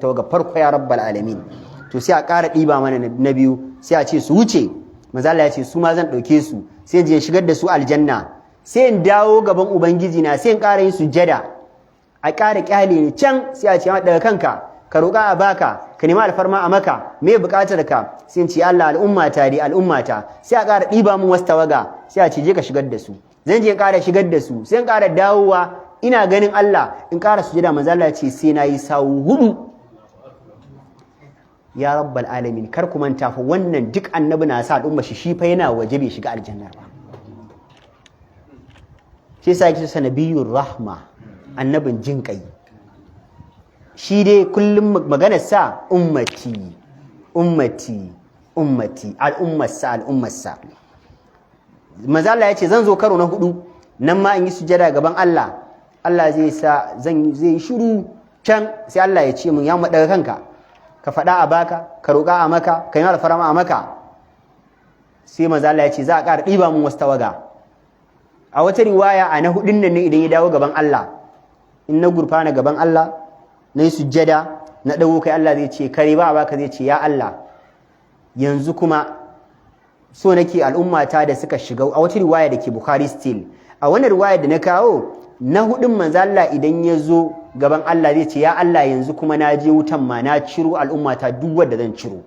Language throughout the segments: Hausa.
tawaga farko ya rabbal alamin. To sai a ƙara ɗiba mana na biyu sai a ce su wuce, manzo Allah ya ce su ma zan ɗauke su sai in je shigar da su aljanna, sai in dawo gaban ubangiji na sai in ƙara yin sujjada, a ƙara ƙyale ni can sai a ce daga kanka ka roƙa a baka, ka nemi alfarma a maka, me buƙatar ka? Sai in ce Allah al'ummata dai al'ummata, sai a ƙara ɗiba mun wasu tawaga sai a ce je ka shigar da su, zan je in ƙara shigar da su sai in ƙara dawowa ina ganin Allah in ƙara sujjada, manzo Allah ya ce sai na yi sawu 4. Ya rabbal alamin, kar ku manta fa wannan duk annabi na sa al'umma shi fa yana waje bai shiga aljanna ba. Shi yasa yake sa nabiyur rahma, annabin jin kai. Shi dai kullum maganar sa ummati ummati ummati, al'ummarsa. Manzo Allah ya ce zan zo karo na 4 nan ma in yi sujada gaban Allah, Allah zai sa zai shiru can sai Allah ya ce mun ya daga kanka ka faɗa a baka, ka roƙa a maka, ka yi alfarma a maka. Sai manzo Allah ya ce za a ƙara ɗiba mun wasu tawaga. A wata riwaya a na 4 nan ne idan ya dawo gaban Allah, in na gurfana gaban Allah na yi sujjada na ɗago kai, Allah zai ce kare ba a baka, zai ce ya Allah yanzu kuma so nake al'ummata da suka shiga. A wata riwaya da ke Bukhari still, a wannan riwaya da na kawo na 4 manzo Allah idan ya zo gaban Allah zai ce ya Allah yanzu kuma na je wutan ma na ciro al'ummata duk wanda zan ciro.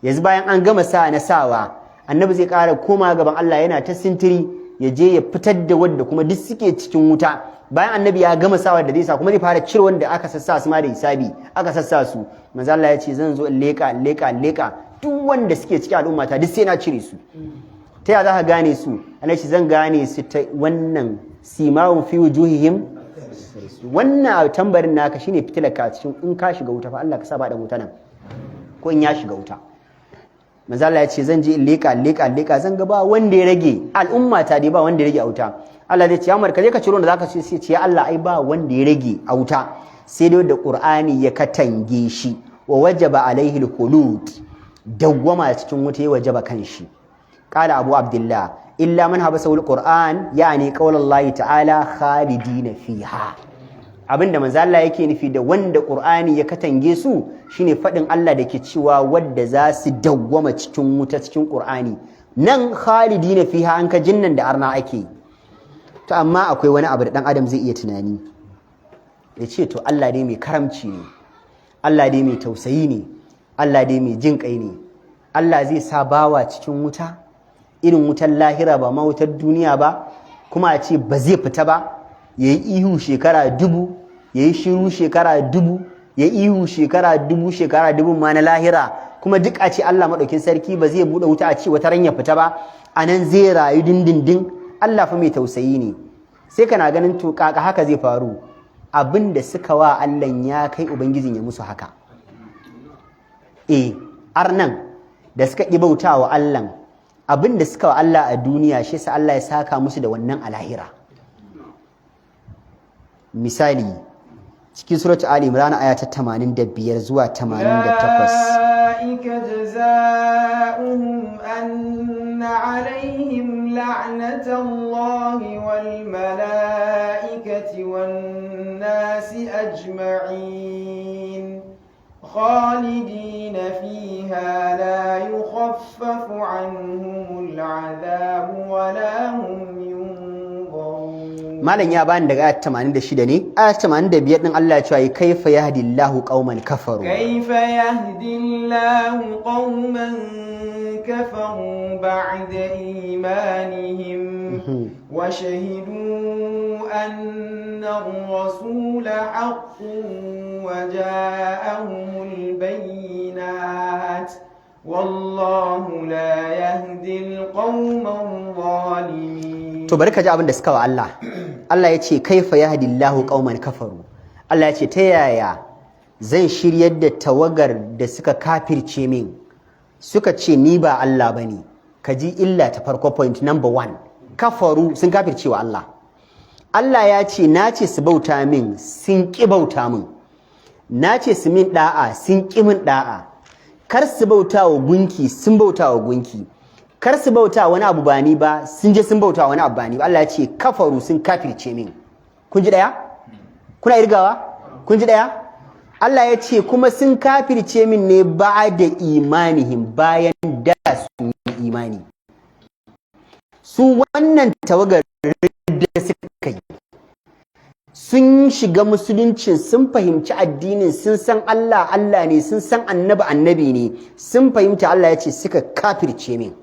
Yanzu bayan an gama sa na sawa, annabi zai ƙara koma gaban Allah yana ta sintiri ya je ya fitar da wanda kuma duk suke cikin wuta. Bayan annabi ya gama sawa da zai sa kuma zai fara ciro wanda aka sassa su ma da hisabi aka sassa su. Manzo Allah ya ce zan zo in leka duk wanda suke cikin al'ummata duk sai na cire su. Ta ya za ka gane su? Annabi ce zan gane su ta wannan simawun fi wujuhihim, wannan tambarin naka shine fitilarka cikin in ka shiga wuta fa Allah ka sa ba da wuta nan ko in ya shiga wuta. Manzo Allah ya ce zan je in leka zan ga ba wanda ya rage, al'umma ta dai ba wanda ya rage a wuta. Allah zai ce ya ka je ka ciro da zaka ce sai ce ya Allah ai ba wanda ya rage a wuta, sai dai da Qur'ani ya katange shi wa wajaba alaihi al-khulud, dawwama cikin wuta ya wajaba kan shi. Qala Abu Abdullah illa man habasa al-Qur'an, yani qaulullahi ta'ala khalidina fiha. Abinda manzo Allah yake nufi da wanda Qur'ani ya katange su shine fadin Allah dake cewa wanda za su dawwama cikin wuta cikin Qur'ani. Nan khalidina fiha an ka jinnan da arna ake. To amma akwai wani abu da dan adam zai iya tunani. Ya ce to Allah dai mai karamci ne. Allah dai mai tausayi ne. Allah dai mai jin kai ne. Allah zai sa bawa cikin wuta irin wutar lahira ba ma wutar duniya ba, kuma a ce ba zai fita ba, ya yi ihu shekara 1000, ya yi shiru shekara 1000, ya yi ihu shekara 1000 ma na lahira, kuma duk a ce Allah maɗaukin sarki ba zai buɗe wuta a ce wata ran ya fita ba, a nan zai rayu dindindin. Allah fa mai tausayi ne. Sai kana ganin to kaka haka zai faru, abin da suka wa Allah ya kai ubangijin ya musu haka. Arnan da suka ƙi bauta wa Allah, abin da suka wa Allah a duniya shi sa Allah ya saka musu da wannan a lahira. Misali cikin suratul Ali Imran aya ta 85 zuwa 88. Ulaika jazaohum anna alaihim la'natullahi wal malaikati wan nasi ajma'in خالدين فيها لا يخفف عنهم العذاب ولا هم ينظرون. malam ya bani daga ayat 86 ne. Ayat 85 din Allah ya ce kaifa yahdillahu qauman kafaru. Kaifa yahdillahu qauman kafaru ba'da imanihim wa shahidu anna ar-rasula haqqun وجاءهم البينات والله لا يهدي القوم الظالمين. to barka ji abin da suka wa Allah. Allah ya ce kaifa yahdillahu qauman kafaru. Allah ya ce ta yaya zan shiryar da tawagar da suka kafirce min, suka ce ni ba Allah bane. Ka ji illa ta farko, point number 1, kafaru sun kafirce wa Allah. Allah ya ce na ce su bauta min sun ki bauta min, na ce su min da'a sun ƙi min da'a, kar su bauta wa gunki sun bauta wa gunki, kar su bauta wani abu ba ni ba sun je sun bauta wani abu ba ni ba. Allah ya ce kafaru sun kafirce min. Kun ji daya? Kuna irgawa? Kun ji daya? Allah ya ce kuma sun kafirce min ne ba'da imanihim bayan da su imani. Su wannan tawagar da suka yi sun shiga musuluncin, sun fahimci addinin, sun san Allah Allah ne, sun san annabi annabi ne, sun fahimta. Allah ya ce suka kafirce min.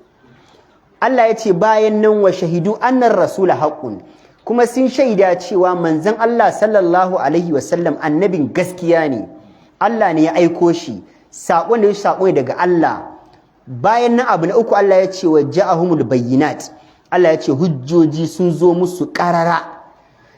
Allah ya ce bayan nan wa shahidu annar rasula haqqun, kuma sun shaida cewa manzon Allah sallallahu alaihi wasallam annabin gaskiya ne, Allah ne ya aiko shi, saƙon da ya saƙo daga Allah. Bayan nan abu na uku Allah ya ce wa ja'ahumul bayyinat, Allah ya ce hujjoji sun zo musu ƙarara.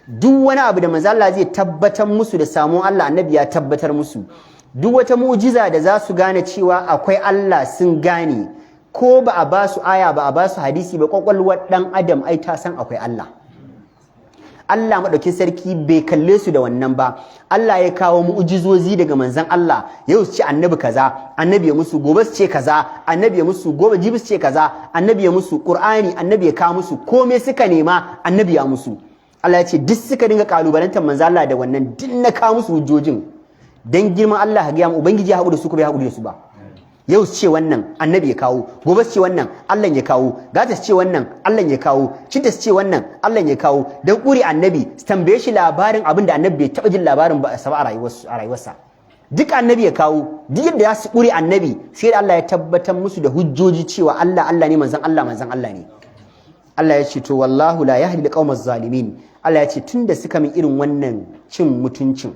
Duk wani abu da manzo Allah zai tabbatar musu da samuwar Allah, annabi ya tabbatar musu. Duk wata mu'jiza da za su gane cewa akwai Allah sun gane, ko ba a ba su aya ba a ba su hadisi ba, kwakwalwar dan adam ai ta san akwai Allah. Allah madaukin sarki bai kalle su da wannan ba. Allah ya kawo mu'jizozi daga manzon Allah, yau su ce annabi kaza, annabi ya musu, gobe su ce kaza, annabi ya musu, gobe jibi su ce kaza, annabi ya musu, Qur'ani annabi ya kawo musu, komai suka nema annabi ya musu. Allah ya ce duk suka dinga kalubalantar manzo Allah da wannan, duk na kawo musu hujjojin. Dan girman Allah ga mu ubangiji ya haƙu da su ko bai haƙu da su ba. Yau su ce wannan annabi ya kawo, gobe su ce wannan Allah ya kawo, gata su ce wannan Allah ya kawo, cinta su ce wannan Allah ya kawo, dan ƙuri annabi su tambaye shi labarin abin da annabi bai taɓa jin labarin ba a rayuwarsa. Duk annabi ya kawo, duk yadda za su ƙuri annabi, sai da Allah ya tabbatar musu da hujjoji cewa Allah Allah ne, manzon Allah ne. Allah ya ce to wallahu la yahdi alqawmaz zalimin. Allah ya ce tunda suka min irin wannan cin mutuncin,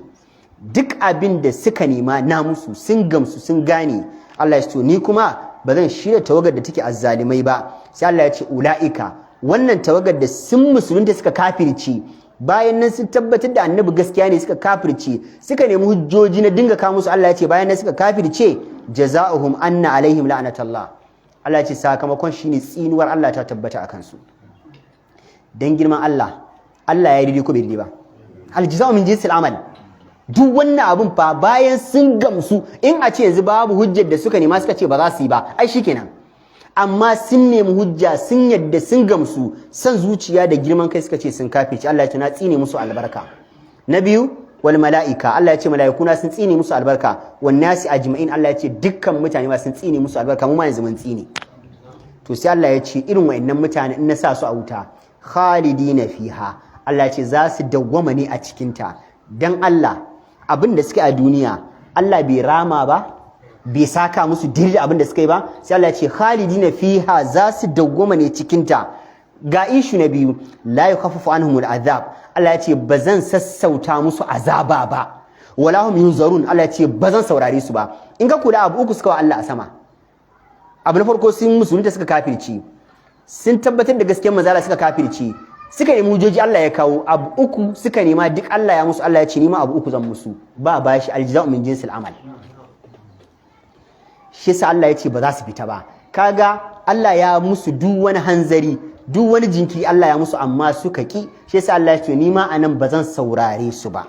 duk abin da suka nema na musu sun gamsu sun gane. Allah ya ce to ni kuma ba zan shirya tawagar da take azzalimai ba. Sai Allah ya ce ulaika, wannan tawagar da sun musulunta suka kafirci, bayan nan sun tabbatar da annabi gaskiya ne suka kafirce, suka nemi hujjoji na dinga kawo musu. Allah ya ce bayan nan suka kafirce, jazaohum anna alaihim la'natullah. Allah ya ce sakamakon shine tsinuwar Allah ta tabbata a kansu. Dan girman Allah, Allah ya daidai ko bai daidai ba? Aljaza'u min jinsil amal. Duk wannan abun fa bayan sun gamsu, in a ce yanzu babu hujjar da suka nema suka ce ba za su yi ba, ai shikenan. Amma sun nemi hujja, sun yadda, sun gamsu, san zuciya da girman kai suka ce sun kafirci. Allah ya ce na tsine musu albarka. Na biyu, wal mala'ika, Allah ya ce mala'ikuna sun tsine musu albarka. Wan nasi ajma'in, Allah ya ce dukkan mutane ma sun tsine musu albarka, mu ma yanzu mun tsine. To sai Allah ya ce irin wayannan mutane in na sa su a wuta, khalidina fiha, Allah ya ce za su dawwama ne a cikin ta. Dan Allah abin da suka a duniya, Allah bai rama ba, bai saka musu diri abin da suka yi ba. Sai Allah ya ce khalidina fiha, za su dawwama ne cikin ta. Ga ishu na biyu, la yukhaffafu anhumul azab, Allah ya ce bazan sassauta musu azaba ba, wala hum yunzarun, Allah ya ce bazan saurare su ba. In ka kula abu uku suka wa Allah a sama. Abu na farko sun musulunta suka kafirci, sun tabbatar da gaskiyar manzala suka kafirci, suka nemi hujjoji Allah ya kawo. Abu uku suka nema duk Allah ya musu. Allah ya ce ni ma abu uku zan musu, ba bashi aljaza'u min jinsil amal. Shi sa Allah ya ce ba za su fita ba. Kaga Allah ya musu duk wani hanzari, duk wani jinkiri Allah ya musu, amma suka ki. Shi yasa Allah ya ce ni ma anan bazan saurare su ba.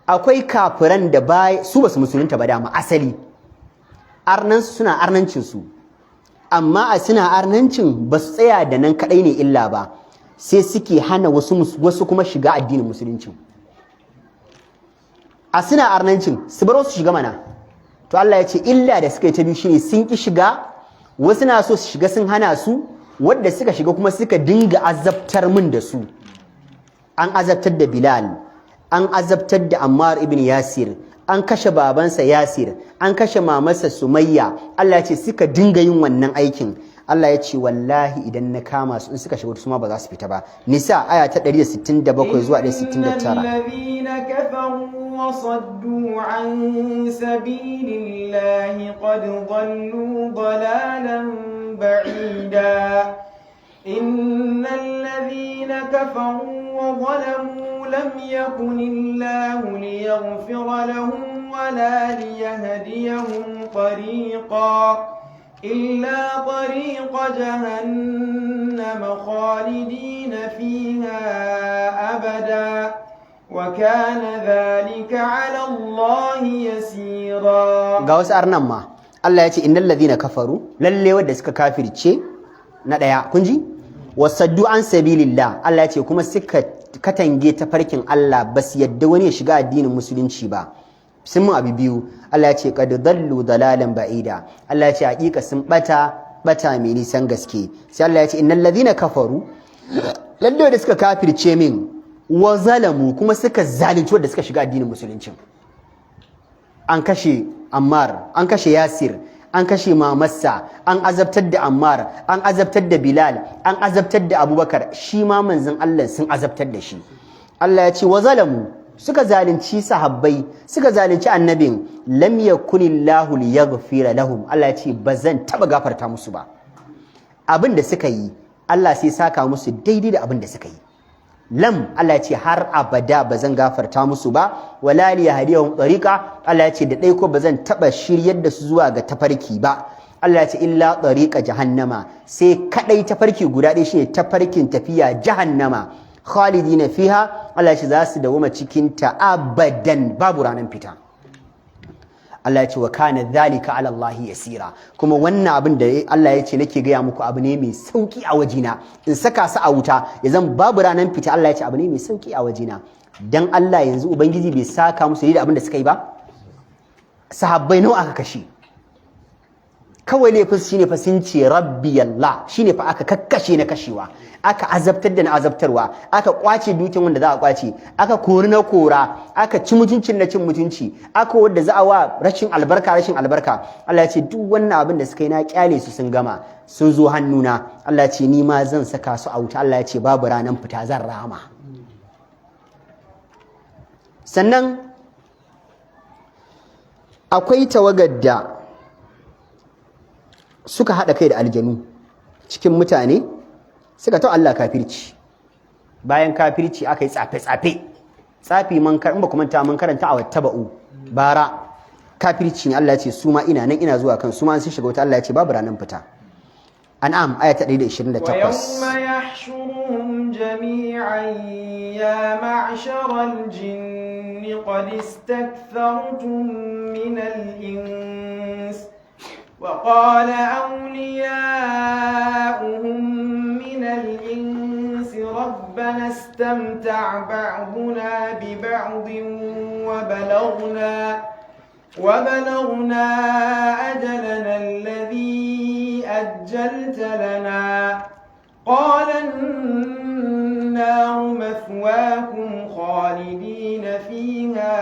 Akwai kafiran da su basu musulunta ba dama asali, arnan suna arnancin su, amma a suna arnancin ba su tsaya da nan kadai ne illa ba, sai suke hana wasu kuma shiga addinin musulunci. A suna arnancin su bar su shiga mana. To Allah ya ce illa da suka yi ta biyu shine sun ki shiga, wasu na so su shiga sun hana su, wadda suka shiga kuma suka dinga azabtar min da su. An azabtar da Bilal, an azabtar da Ammar ibn Yasir, an kashe babansa Yasir, an kashe mamarsa Sumayya. Allah ya ce suka dinga yin wannan aikin. Allah ya ce wallahi idan na kama su in suka shiga su ma ba za su fita ba. Nisa aya ta 167 zuwa 169. وصدوا عن سبيل الله قد ضلوا ضلالا بعيدا إن الذين كفروا وظلموا لم يكن الله ليغفر لهم ولا ليهديهم طريقا إلا طريق جهنم خالدين فيها أبدا وكان ذلك على الله يسيرا. ga wasu arnan ma Allah ya ce innal ladhina kafaru, lalle wanda suka kafirce na daya kun ji, wasaddu an sabilillah, Allah ya ce kuma suka katange tafarkin Allah ba su yadda wani ya shiga addinin musulunci ba sun mun abu biyu Allah ya ce qad dallu dalalan ba'ida Allah ya ce hakika sun bata mai nisan gaske sai Allah ya ce innal ladhina kafaru lalle da suka kafirce min wa zalamu kuma suka zalunci wanda suka shiga addinin musulunci an kashe Ammar an kashe Yasir an kashe mamarsa an azabtar da Ammar an azabtar da Bilal an azabtar da Abubakar shi ma manzon Allah sun azabtar da shi Allah ya ce wa zalamu suka zalunci sahabbai suka zalunci annabin lam yakunillahu liyaghfira lahum Allah ya ce bazan taba gafarta musu ba abin da suka yi Allah sai saka musu daidai da abin da suka yi lam Allah ya ce har abada bazan gafarta musu ba wala li yahdihum tariqa Allah ya ce da dai ko bazan taba shiryar da su zuwa ga tafarki ba Allah ya ce illa tariqa jahannama sai kadai tafarki guda ɗaya shine tafarkin tafiya jahannama khalidina fiha Allah ya ce za su dawoma cikin ta abadan babu ranan fita Allah ya ce wa kana dhalika ala Allah yasira kuma wannan abin da Allah ya ce nake gaya muku abu ne mai sauki a wajina in saka su a wuta ya zan babu ranan fita Allah ya ce abu ne mai sauki a wajina dan Allah yanzu ubangiji bai saka musu da abin da suka yi ba sahabbai nawa aka kashe kawai laifin shine fa sun ce rabbi Allah shine fa aka kakkashe na kashewa aka azabtar da na azabtarwa aka kwace dukin wanda za a kwace aka kori na kora aka ci mutuncin na cin mutunci aka wanda za a wa rashin albarka Allah ya ce duk wannan abin da suka yi na kyale su sun gama sun zo hannuna Allah ya ce ni ma zan saka su a wuta Allah ya ce babu ranan fita zan rama sannan akwai tawagar da suka haɗa kai da aljanu cikin mutane suka ta Allah kafirci bayan kafirci aka yi tsafi in ba ku manta mun karanta a wattaba'u bara kafirci ne Allah ya ce su ma ina nan ina zuwa kan su ma sun shiga wata Allah ya ce babu ranan fita an'am aya ta 128 wa yawma yahshuruhum jami'an ya ma'sharal jinni qad istakthartum min al-ins وقال أولياؤهم من الإنس ربنا استمتع بعضنا ببعض وبلغنا أجلنا الذي أجلت لنا قال النار مثواكم خالدين فيها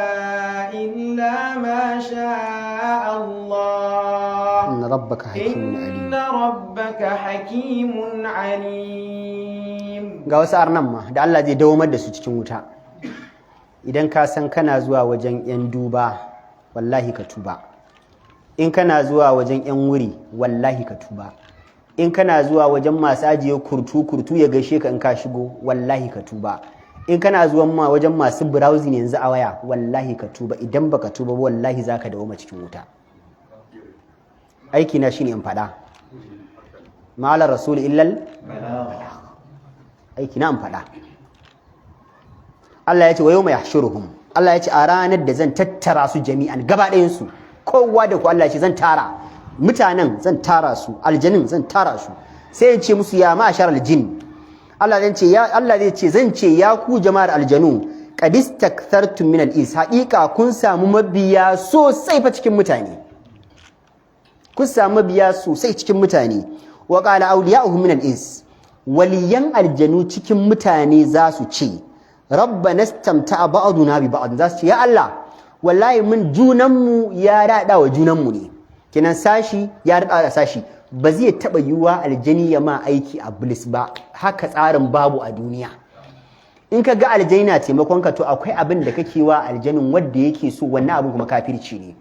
إلا ما شاء الله إن ربك حكيم عليم ga wasu arnan ma da Allah zai dawomar da su cikin wuta idan ka san kana zuwa wajen yan duba wallahi ka tuba in kana zuwa wajen yan wuri wallahi ka tuba in kana zuwa wajen masu ajiye kurtu ya gaishe ka in ka shigo wallahi ka tuba in kana zuwa ma wajen masu browsing yanzu a waya wallahi ka tuba idan baka tuba wallahi zaka dawo cikin wuta aiki na shine in fada ma'ala rasul illal aiki na in fada Allah ya ce wa yawma yahshuruhum Allah ya ce a ranar da zan tattara su jami'an gaba ɗayan su kowa da ku Allah ya ce zan tara mutanen zan tara su aljanin zan tara su sai ya ce musu ya ma'ashar aljin Allah zai ce zan ce ya ku jama'ar aljanu qad istakthartum min al-is haqiqa kun samu mabiya sosai fa cikin mutane kun samu mabiya sosai cikin mutane wa qala awliya'uhum min al-ins waliyan aljanu cikin mutane za su ce rabbana istamta'a ba'duna bi ba'd za su ce ya Allah wallahi mun junanmu ya rada wa junanmu ne kenan sashi ya rada da sashi ba zai taba yiwuwa aljani ya ma aiki a bliss ba haka tsarin babu a duniya in ka ga aljani na taimakon ka to akwai abin da kake wa aljanin wanda yake so wannan abin kuma kafirci ne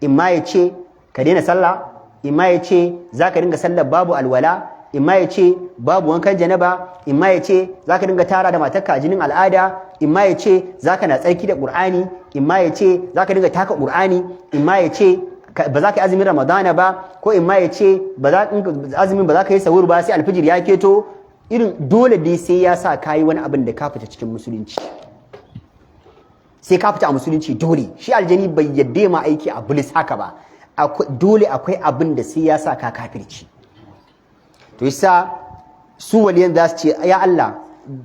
in ma ya ce ka daina sallah in ma ya ce za ka dinga sallar babu alwala in ma ya ce babu wankan janaba in ma ya ce za ka dinga tara da matarka jinin al'ada in ma ya ce za ka na tsarki da ƙur'ani in ma ya ce za ka dinga taka ƙur'ani in ma ya ce ba za ka yi azumin ramadana ba ko in ma ya ce azumin ba za ka yi sahur ba sai alfijir ya keto irin dole dai sai ya sa ka yi wani abin da ka fita cikin musulunci sai ka fita a musulunci dole shi aljani bai yadda ma aiki a bulis haka ba dole akwai abin da sai ya sa ka kafirci to yasa su waliyan za su ce ya Allah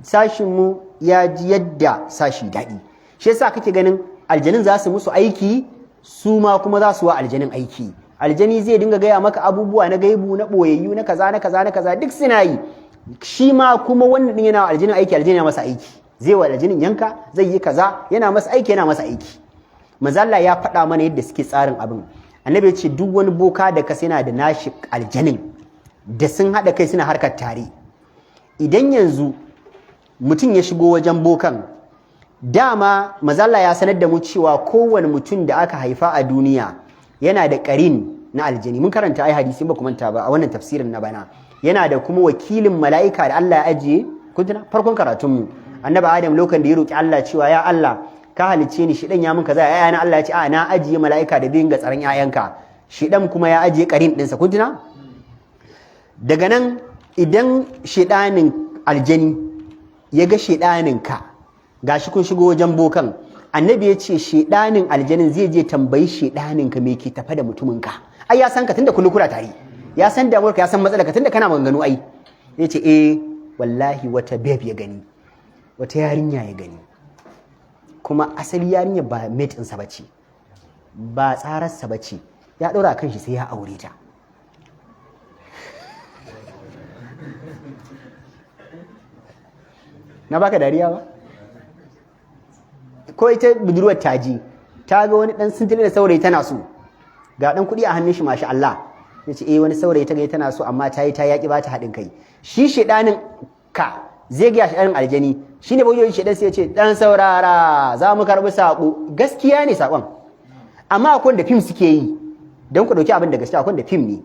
sashin mu ya ji yadda sashi daɗi. Shi yasa kake ganin aljanin za su musu aiki, su ma kuma za su wa aljanin aiki. Aljani zai dinga gaya maka abubuwa na gaibu, na ɓoyayyu, na kaza na kaza na kaza duk suna yi. Shi ma kuma wannan din yana aljanin aiki, aljanin yana masa aiki. Zai wa aljanin yanka, zai yi kaza, yana masa aiki, yana masa aiki. Manzo Allah ya faɗa mana yadda suke tsarin abin. Annabi ya ce duk wani boka da ka yana da nashi aljanin da sun haɗa kai suna harkar tare. Idan yanzu mutum ya shigo wajen bokan, dama manzo Allah ya sanar da mu cewa kowane mutum da aka haifa a duniya yana da ƙarin na aljani. Mun karanta ai hadisi ba ku manta ba a wannan tafsirin na bana. Yana da kuma wakilin mala'ika da Allah ya ajiye. Kun tuna farkon karatunmu annabi Adam lokacin da ya roki Allah cewa ya Allah ka halice ni shedan ya mun kaza ya na Allah ya ce a na ajiye mala'ika da bin ga tsaron yayanka. Shedan kuma ya ajiye ƙarin ɗinsa. Kun tuna? Daga nan idan shedanin aljani ya ga shedanin ka gashi kun shigo wajen bokan, annabi ya ce shedanin aljanin zai je tambayi shedanin ka me ke tafa da mutumin ka. Ai ya san ka tunda kullu kula tare, ya san damuwar ka, ya san matsalar ka tunda kana maganganu. Ai ya ce wallahi wata babe ya gani, wata yarinya ya gani, kuma asali yarinya ba mate ɗinsa bace, ba tsararsa bace, ya ɗaura kan shi sai ya aure ta. Na baka dariya ba? Ko ita budurwar taji ta ga wani dan sintili da saurayi tana so, ga dan kuɗi a hannun shi masha Allah, yace wani saurayi ta ga tana so amma ta yaki ba ta haɗin kai. Shi shedanin ka zai ga shedanin aljani shine bayoyin shedan sai yace dan saurara za mu karbi sako. Gaskiya ne sakon, amma akwai da film suke yi dan ku dauki abin da gaskiya, akwai da film ne.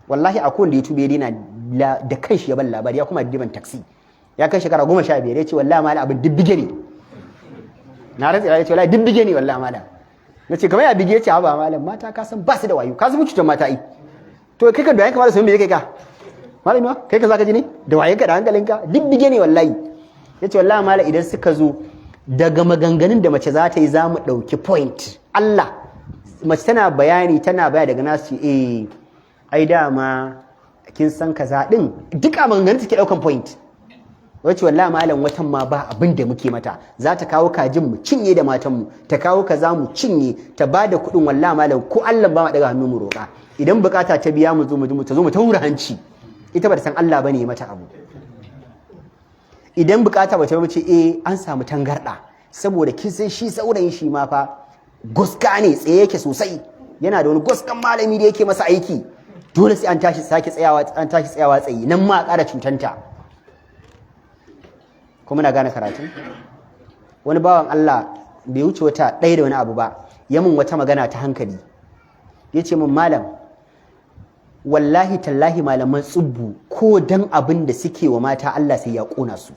Wallahi akwai da YouTube yana da kanshi ya ban labari, ya kuma diban taxi ya kai shekara 15 ya ce wallahi mala abin dibbige ne. Na rantsi ya ce wallahi dibbige ne wallahi mala. Nace kamar ya bige ya ce ba malam mata ka san ba su da wayo, ka san mutuncin mata ai. To kai kan da yanka mala sun me kai ka? Malami ma kai ka zaka ji ne da wayenka da hankalinka dibbige ne wallahi. Yace wallahi mala idan suka zo daga maganganun da mace za ta yi za mu dauki point. Allah mace tana bayani daga nasu ai dama kin san kaza din duka maganganun take daukan point. Wace wallahi malam watan ma ba abin da muke mata, za ta kawo kajin mu cinye da matan mu, ta kawo kaza mu cinye, ta bada kuɗin wallahi malam ko Allah ba ma daga hannu mu roƙa. Idan bukata ta biya mu zo mu ta hura hanci, ita ba ta san Allah bane ya mata abu. Idan bukata ba ta mu ce an samu tangarda, saboda kin san shi saurayin shi ma fa goska ne, tsaye yake sosai, yana da wani goskan malami da yake masa aiki, dole sai an tashi tsayawa tsayi, nan ma a ƙara cutanta. Kuma na gane karatun. Wani bawan Allah bai wuce wata ɗaya da wani abu ba, ya mun wata magana ta hankali, ya ce min malam wallahi tallahi malaman tsubbu ko dan abin da suke wa mata Allah sai ya ƙona su,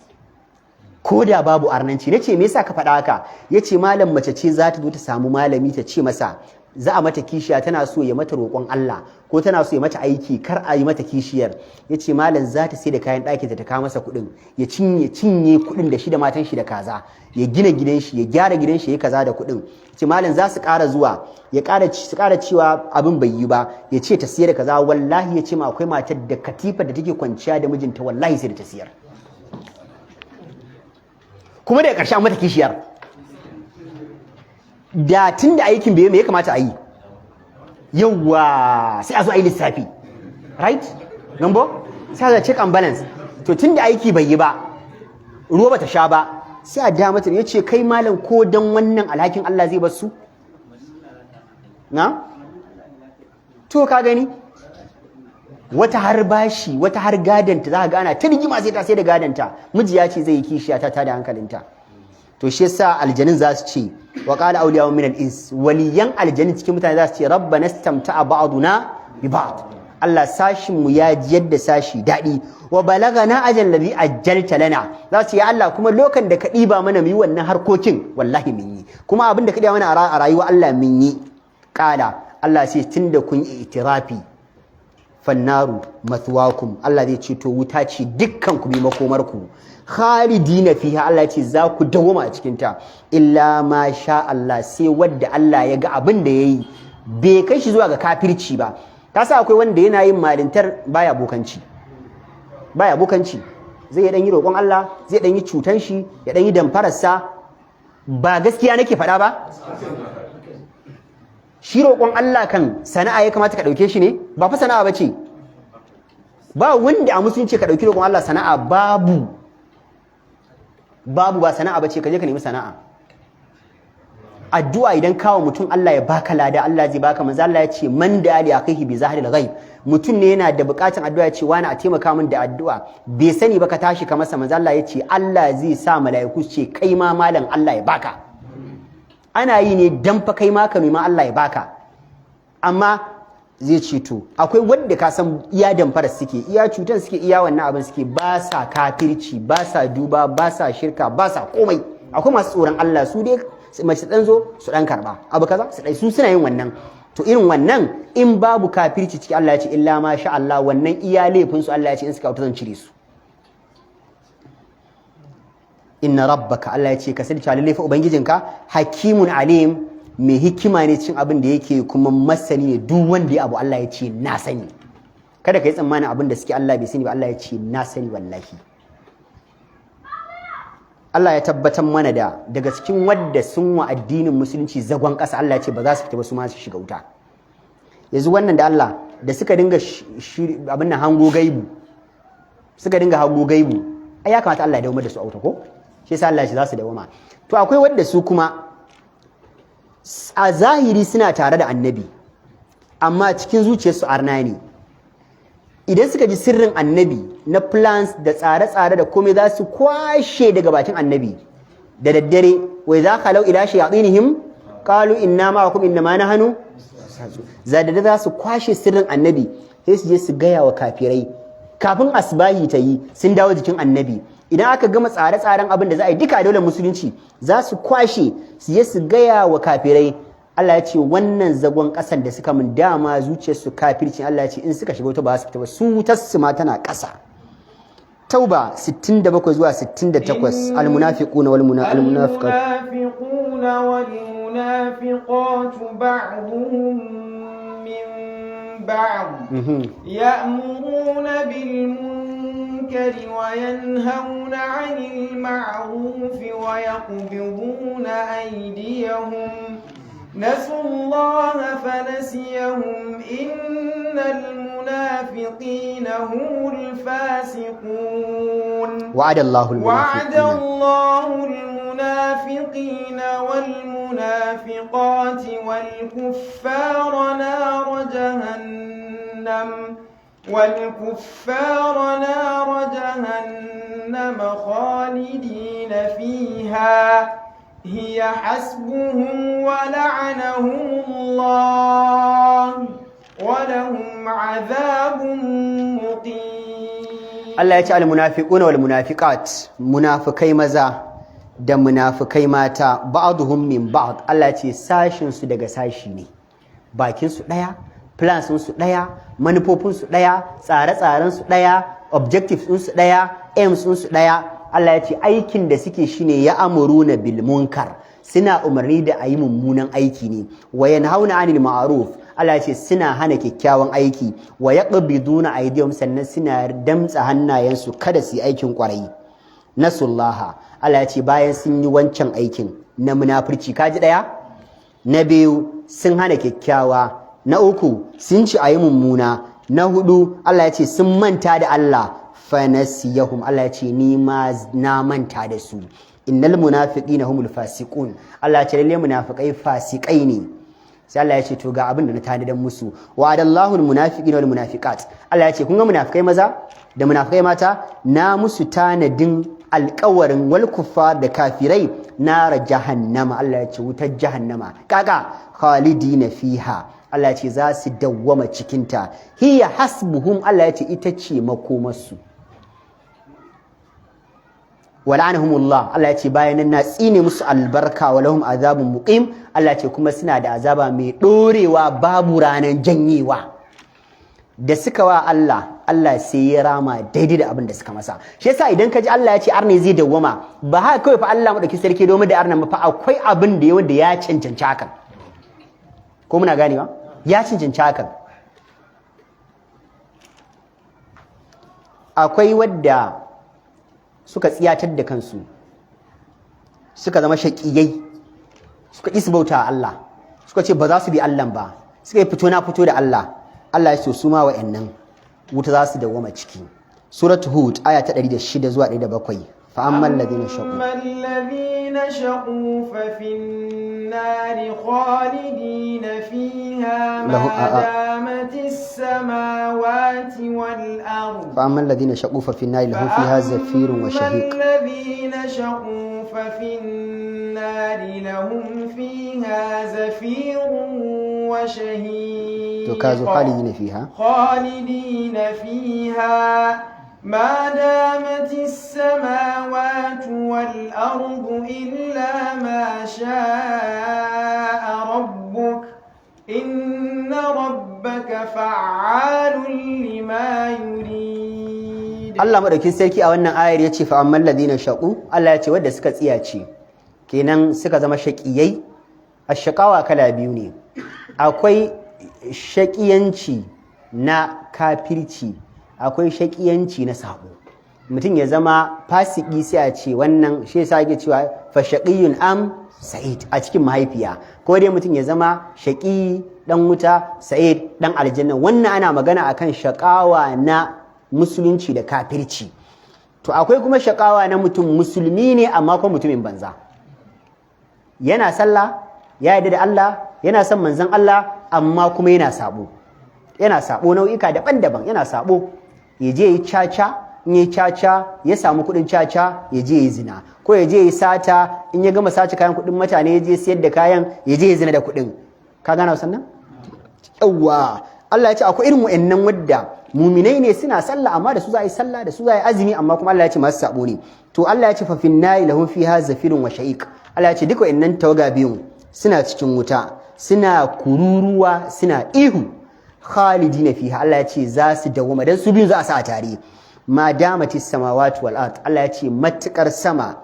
ko da babu arnanci. Na ce me yasa ka faɗa haka? Ya ce malam mace ce za ta zo ta samu malami ta ce masa za a mata kishiya, tana so ya mata roƙon Allah ko tana so ya mata aiki kar a yi mata kishiyar. Ya ce malam za ta sai da kayan ɗakinta ta kawo masa kuɗin, ya cinye kuɗin da shi da matan shi da kaza, ya gina gidan shi, ya gyara gidan shi, ya kaza da kuɗin. Ya ce malam za su ƙara zuwa, ya ƙara cewa abin bai yi ba, ya ce ta siyar da kaza. Wallahi ya ce ma akwai matar da katifar da take kwanciya da mijinta wallahi sai da ta siyar, kuma daga ƙarshe an mata kishiyar. Da tun da aikin bai me ya kamata a yi? Yawwa sai a zo a yi lissafi, right? Gambo? Sai a check and balance. To tun da aiki bai yi ba, ruwa bata sha ba, sai a da mata ya ce kai malam ko dan wannan alhakin Allah zai bar su? Na? To ka gani? Wata har bashi, wata har gadanta za ka ga ana ta rigima sai ta sai da gadanta. Miji ya ce zai yi kishiya ta da hankalinta. To shi yasa aljanin za su ce wa qala awliya'u min al-ins, waliyan aljanin cikin mutane za su ce rabbana istamta'a ba'duna bi ba'd, Allah sashin mu ya ji yadda sashi dadi, wa balagana ajal ladhi ajjalta lana, za su ce ya Allah kuma lokan da ka diba mana mu yi wannan harkokin wallahi mun yi, kuma abin da ka diba mana a rayuwa Allah mun yi. Qala Allah sai tunda kun yi itirafi fannaru mathwakum, Allah zai ce to wuta ce dukkan ku bi makomarku, khalidina fiha, Allah ya ce za ku dawoma a cikin ta, illa ma sha Allah, sai wadda Allah ya ga abin da yayi bai kai shi zuwa ga kafirci ba. Ka sa akwai wanda yana yin malintar baya bokanci zai dan yi roƙon Allah, zai dan yi cutan shi, ya dan yi damfararsa. Ba gaskiya nake faɗa ba? Shi roƙon Allah kan sana'a ya kamata ka ɗauke shi ne? Ba fa sana'a ba ce. Ba wanda a musulunci ka ɗauki roƙon Allah sana'a, babu ba sana'a ba ce, ka je ka nemi sana'a. Addu'a idan kawo mutum Allah ya baka lada, Allah zai baka. Manzo Allah ya ce man da ali akhihi bi zahril ghaib, mutum ne yana da bukatun addu'a ya ce wani a taimaka min da addu'a, bai sani ba ka tashi ka masa. Manzo Allah ya ce Allah zai sa mala'iku su ce kai ma malam Allah ya baka. Ana yi ne dan fa kai ma ka nemi Allah ya baka. Amma zai ce to akwai wanda ka san iya damfara suke, iya cutan suke, iya wannan abin suke, ba sa kafirci, ba sa duba, ba sa shirka, ba sa komai. Akwai masu tsoron Allah, su dai mace dan zo su dan karba abu kaza su dai, su suna yin wannan. To irin wannan in babu kafirci ciki, Allah ya ce illa ma sha Allah, wannan iya laifin su Allah ya ce in suka wuta zan cire su. Inna rabbaka, Allah ya ce ka sani cewa lalle fa ubangijinka hakimun alim, mai hikima ne cin abin da yake, kuma masani ne duk wanda ya abu Allah ya ce na sani. Kada ka yi tsammanin abin da suke Allah bai sani ba, Allah ya ce na sani wallahi. Allah ya tabbatar mana daga cikin wadda sun wa addinin musulunci zagon ƙasa, Allah ya ce ba za su fita ba su ma su shiga wuta. Yanzu wannan da Allah da suka dinga abin nan hango gaibu, ai ya kamata Allah ya dawo da su auta ko? Shi yasa Allah ya ce za su dawo ma. To akwai wadda su kuma a zahiri suna tare da annabi, amma cikin zuciyarsu arna ne. Idan suka ji sirrin annabi na plans da tsare-tsare da komai, za su kwashe daga bakin annabi da daddare. Wai za ka lau ila shayatinihim qalu inna ma'akum innama nahnu zadada, za su kwashe sirrin annabi sai su je su gaya wa kafirai kafin asbahi ta yi sun dawo jikin annabi. Idan aka gama tsare-tsaren abin da za a yi duka a daular musulunci, za su kwashe su je su gaya wa kafirai. Allah ya ce wannan zagon ƙasan da suka min dama zuciyarsu kafirci, Allah ya ce in suka shiga wuta ba su fita ba, su wutar su ma tana ƙasa. Tauba 67 zuwa 68. Al-munafiquna wal munafiqat ba'dhum min ba'd ya'muruna bil munkari wa yanhauna 'anil ma'ruf wa yaqbiduna aydiyahum نسوا الله فنسيهم إن المنافقين هم الفاسقون وعد الله المنافقين والمنافقات والكفار نار جهنم خالدين فيها هي حسبهم ولعنهم الله ولهم عذاب مقيم. الله يجعل المنافقون والمنافقات، منافقي مزا da munafikai mata, ba'dhum min ba'd, Allah ya ce sashin su daga sashi ne, bakin su daya, plans su daya, manufofin su daya, tsare-tsaren su daya, objectives su daya, aims su daya. Allah ya ce aikin da suke shine ya amuruna bil munkar, suna umarni da ayi mummunan aiki ne, wa yanhauna 'anil ma'ruf, Allah ya ce suna hana kyakkyawan aiki, wa yaqbiduna aydihim, sannan suna damtsa hannayensu kada su yi aikin kwarai. Nasullaha, Allah ya ce bayan sun yi wancan aikin na munafurci, kaji daya, na biyu sun hana kyakkyawa, na uku sun ci ayi mummuna, na hudu Allah ya ce sun manta da Allah, fanasiyahum, Allah ya ce ni ma na manta da su. Innal munafiqina humul fasiqun, Allah ya ce lalle munafikai fasikai ne. Sai Allah ya ce to ga abin da na tanadan musu, wa'adallahu almunafiqina wal munafiqat, Allah ya ce kun ga munafikai maza da munafikai mata, na musu tanadin alƙawarin wal kuffar da kafirai nara jahannama, Allah ya ce wutar jahannama, kaga khalidina fiha, Allah ya ce za su dawwama cikinta, hiya hasbuhum, Allah ya ce ita ce makomarsu. wal'anahumullah, Allah ya ce bayan nan na tsine musu albarka, wa lahum azabun muqim, Allah ya ce kuma suna da azaba mai dorewa babu ranan janyewa. Da suka wa Allah sai ya rama daidai da abin da suka masa. Shi yasa idan ka ji Allah ya ce arne zai dawwama, ba haka kawai fa Allah madauki sarki domin da arnan fa akwai abin da wanda ya cancanci hakan. Ko muna ganewa? Ya cancanci hakan. Akwai wadda suka tsiyatar da kansu suka zama shaƙiyai suka ƙi su bauta Allah suka ce ba za su bi Allah ba suka yi fito na fito da Allah Allah ya ce su ma wa'annan wuta za su dawwama ciki suratu hud aya ta 106 zuwa 107 fa ammal ladina shaqu fa fin nari khalidina fiha ma damatis samawati wal ard fa ammal ladina shaqu fa fin nari lahum fiha zafirun wa shahiq alladhina shaqu fa fin nari lahum fiha zafirun wa shahiq to kazo khalidina fiha ما دامت السماوات والأرض إلا ما شاء ربك إن ربك فعال لما يريد Allah madaukin sarki a wannan ayar yace fa ammal ladina shaqu Allah yace wanda suka tsiyace kenan suka zama shaqiyai ashqawa kala biyu ne akwai shaqiyanci na kafirci akwai shakiyanci na sabo mutum ya zama fasiki sai a ce wannan shi yasa yake cewa fa shaqiyun am sa'id a cikin mahaifiya ko dai mutum ya zama shaqi dan wuta sa'id dan aljanna wannan ana magana akan shakawa na musulunci da kafirci to akwai kuma shakawa na mutum musulmi ne amma kuma mutumin banza yana sallah ya yarda da Allah yana son manzon Allah amma kuma yana sabo nau'ika daban-daban yana sabo ya je yi caca in yi caca ya samu kudin caca ya je yi zina ko ya je yi sata in ya gama sace kayan kudin mutane ya je siyar da kayan ya je yi zina da kudin ka gana wasan nan yawwa Allah ya ce akwai irin wa'annan wadda muminai ne suna sallah amma da su za a yi sallah da su za a yi azumi amma kuma Allah ya ce masu sabo ne to Allah ya ce fa fin nayi lahum fiha zafirun wa sha'iq Allah ya ce duka wa'annan tawaga biyun suna cikin wuta suna kururuwa suna ihu khalidina fiha Allah ya ce za su dawoma dan su biyu za a sa a tare ma damatis samawati wal ard Allah ya ce matukar sama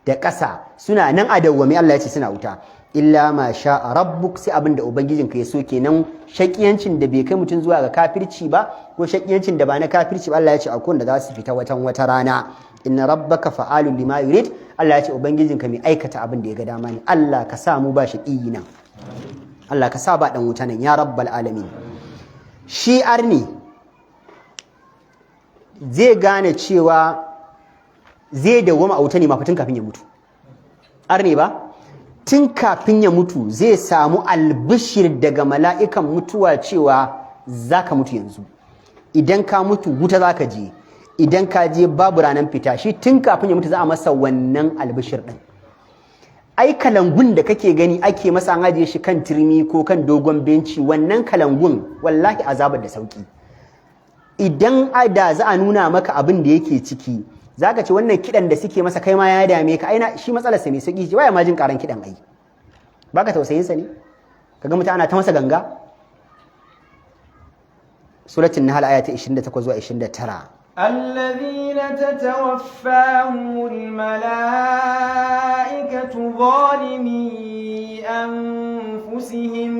da ƙasa suna nan a dawwame Allah ya ce suna wuta illa ma sha rabbuk sai abinda ubangijinka ya so kenan shakiyancin da bai kai mutun zuwa ga kafirci ba ko shakiyancin da ba na kafirci ba Allah ya ce akwai wanda za su fita wata rana inna rabbaka fa'alun lima yurid Allah ya ce ubangijinka mai aikata abin da ya ga dama ne Allah ka sa mu ba shaqiyina Allah ka sa ba dan wuta nan ya rabbal alamin shi arni zai gane cewa zai dawwama a wuta ne mafitin kafin ya mutu arni ba tun kafin ya mutu zai samu albishir daga mala'ikan mutuwa cewa zaka mutu yanzu idan ka mutu wuta zaka je idan ka je babu ranar fita shi tun kafin ya mutu za a masa wannan albishir din ai kalangun da kake gani ake masa an ajiye shi kan turmi ko kan dogon benci wannan kalangun wallahi azabar da sauki idan da za a nuna maka abin da yake ciki zaka ce wannan kidan da suke masa kai ma ya dame ka aina shi matsalar sa mai sauki ce waya ma jin karan kidan ai baka tausayin sa ne kaga mutane ana ta masa ganga suratul nahl aya ta 28 zuwa 29 الذين تتوفاهم الملائكة ظالمي أنفسهم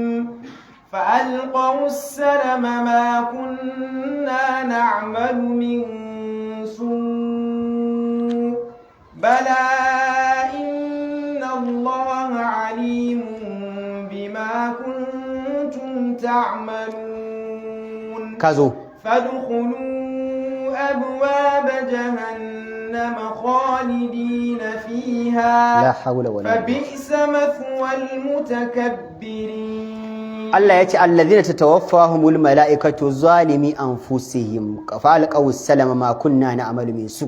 فألقوا السلم ما كنا نعمل من سوء بلى إن الله عليم بما كنتم تعملون كازو فادخلوا أبواب جهنم خالدين فيها لا حول ولا قوة فبئس مثوى المتكبرين Allah ya ce allazina tatawaffahumul mala'ikatu zalimi anfusihim fa'alqaw as-salama ma kunna na'malu min su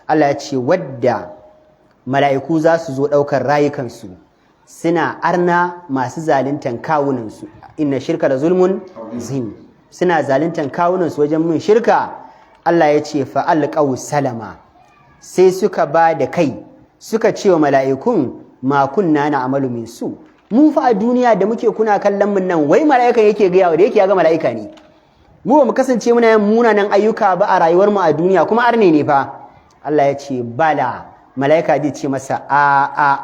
Allah ya ce wadda mala'iku za su zo daukar rayukansu suna arna masu zaluntan kawunan su inna shirka da zulmun zim suna zaluntan kawunan su wajen mun shirka Allah ya ce fa'alqaw salama sai suka ba da kai suka ce wa mala'ikun ma kunna na'malu min su mu fa a duniya da muke kuna kallon mun nan wai mala'ika yake ga yawa da yake ya ga mala'ika ne mu ba mu kasance muna yin munanan ayyuka ba a rayuwar mu a duniya kuma arne ne fa Allah ya ce bala mala'ika zai ce masa a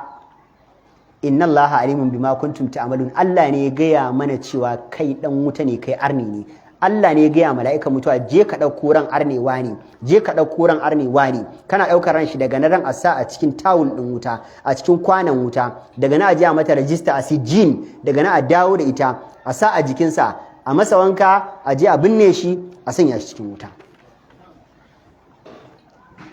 inna Allaha alimun bima kuntum ta'malun Allah ne ya gaya mana cewa kai dan wuta ne kai arne ne Allah ne ya gaya mala'ika mutuwa je ka ɗauko ran arnewa ne, je ka ɗauko ran arnewa ne, kana ɗaukar ran shi daga na ran a sa a cikin tawul ɗin wuta, a cikin kwanan wuta, daga na a je a mata rajista a sijin, daga na a dawo da ita a sa a jikinsa, a masa wanka, a je a binne shi, a sanya shi cikin wuta.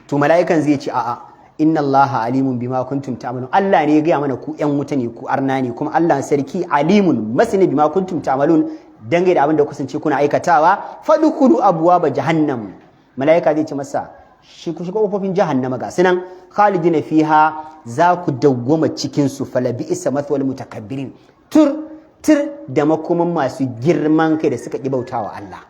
To mala'ikan zai ce a'a, inna Allah alimun bima kuntum ta'malun. Allah ne ya gaya mana ku ƴan wuta ne, ku arna ne, kuma Allah sarki alimun masani bima kuntum ta'malun, dangai da abin da kusance kuna aikatawa, fadkhulu abwaaba jahannam. Mala'ika zai ce masa shi ku shiga kofofin jahannama ga sunan khalidina fiha, za ku dawwama cikin su, falabi isa mathwal mutakabbirin. Tur da makoman masu girman kai da suka ki bautawa Allah.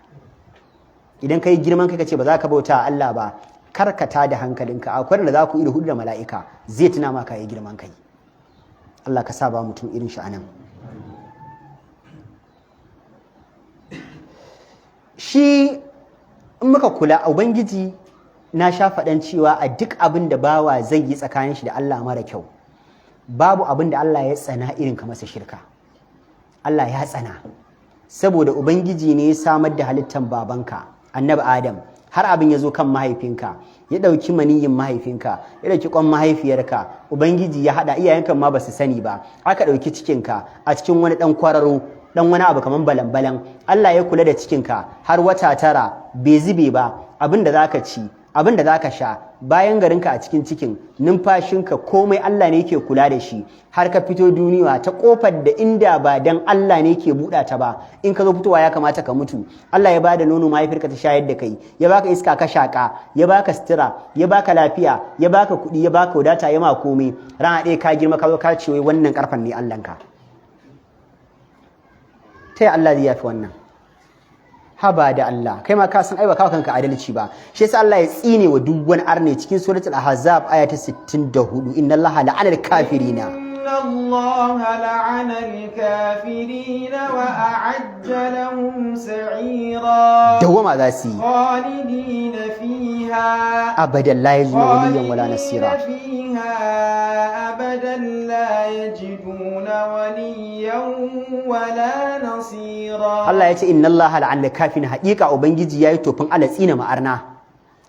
Idan kai girman kai kace ba za ka bautawa Allah ba, karkata da hankalinka, akwai da za ku iri hudu da mala'ika zai tuna maka yi girman kai. Allah ka sa ba mutum irin shi anan. Shi in muka kula, ubangiji na sha faɗan cewa a duk abin da bawa zai yi tsakanin shi da Allah mara kyau, babu abin da Allah ya tsana irin ka masa shirka. Allah ya tsana saboda ubangiji ne ya samar da halittan babanka annabi Adam, har abin ya zo kan mahaifinka, ya ɗauki maniyin mahaifinka, ya ɗauki ƙwan mahaifiyarka, ubangiji ya haɗa, iyayenka ma ba su sani ba, aka ɗauki cikinka a cikin wani ɗan kwararo, ɗan wani abu kamar balan-balan. Allah ya kula da cikinka har wata 9 bai zube ba, abin da za ka ci, abin da za ka sha, bayan garinka a cikin cikin, numfashinka, komai Allah ne yake kula da shi, har ka fito duniya ta kofar da inda ba dan Allah ne yake buɗa ta ba, in ka zo fitowa ya kamata ka mutu. Allah ya bada nono mahaifiyarka ta shayar da kai, ya baka iska ka shaka, ya baka sutura, ya baka lafiya, ya baka kuɗi, ya baka wadata, ya ma komai. Rana ɗaya ka girma ka zo ka ce wai wannan karfan ne Allahnka. Ta yi Allah zai yafi wannan? Haba da Allah, kai ma ka san ai ba kawo kanka adalci ba. Shi yasa Allah ya tsine wa duk wani arne cikin suratul ahzab aya ta 64, inna Allaha la'ana al-kafirina. Inna Allaha la'ana al-kafirina wa a'adda lahum sa'ira. Dawama za su yi. Khalidina fiha abadan la yajiduna waliyan wala nasira. abadan la yajiduna waliyan wala nasira. Allah ya ce inna Allaha la'ana al-kafirina, haƙiƙa ubangiji yayi tofin alatsi na ma'arna,